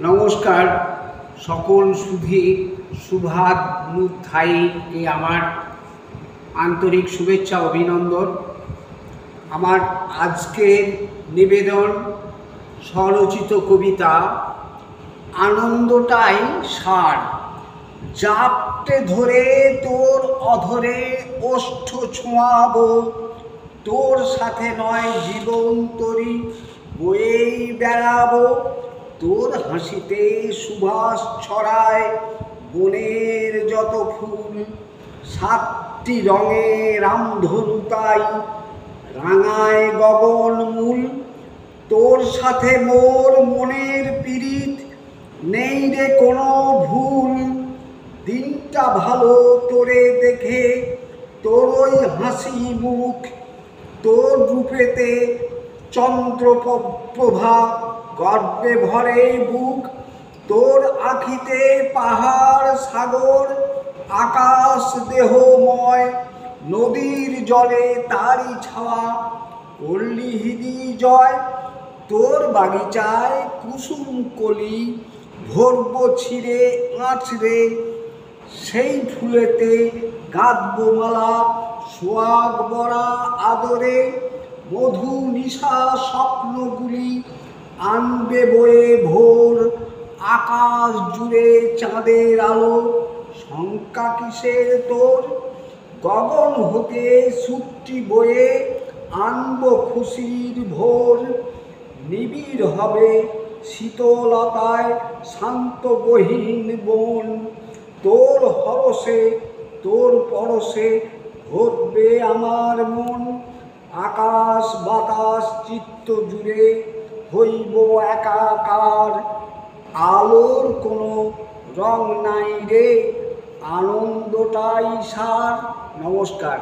নমস্কার সকল সুধী শুভানুধ্যায়ীকে আমার আন্তরিক শুভেচ্ছা অভিনন্দন। আমার আজকের নিবেদন স্বরচিত কবিতা আনন্দটাই সার। জাপটে ধরে তোর অধরে ওষ্ঠ ছোঁয়াবো, তোর সাথে নয় জীবন তরি বয়েই বেড়াবো। তোর হাসিতে সুবাস ছড়ায় বনের যত ফুল, সাতটি রঙে রামধনু তাই রাঙায় গগন মূল। তোর সাথে মোর মনের পীড়িত নেই রে কোনো ভুল। দিনটা ভালো তোরে দেখে, তোর ওই হাসি মুখ, তোর রূপেতে চন্দ্রপ্রভা গর্বে ভরে বুক। তোর আখিতে পাহাড় সাগর আকাশ দেহময়, নদীর জলে তারি ছাওয়া করলি হৃদি জয়। তোর বাগিচায় কুসুম কলি ভরব ছিঁড়ে আঁচড়ে, সেই ফুলেতে গাঁথবো মালা সোয়াগ বরা আদরে। মধু নিশা স্বপ্নগুলি আনবে বয়ে ভোর, আকাশ জুড়ে চাঁদের আলো শঙ্কা কিসের তোর। গগন হতে সুরটি বয়ে আনবো খুশির ভোর, নিবিড় হবে শীতলতায় শান্ত গহীন বন। তোর হরসে তোর পরশে ভরবে আমার মন, আকাশ বাতাস চিত্ত জুড়ে হইব একাকার। আলোর কোনো রং নাই রে, আনন্দটাই সার। নমস্কার।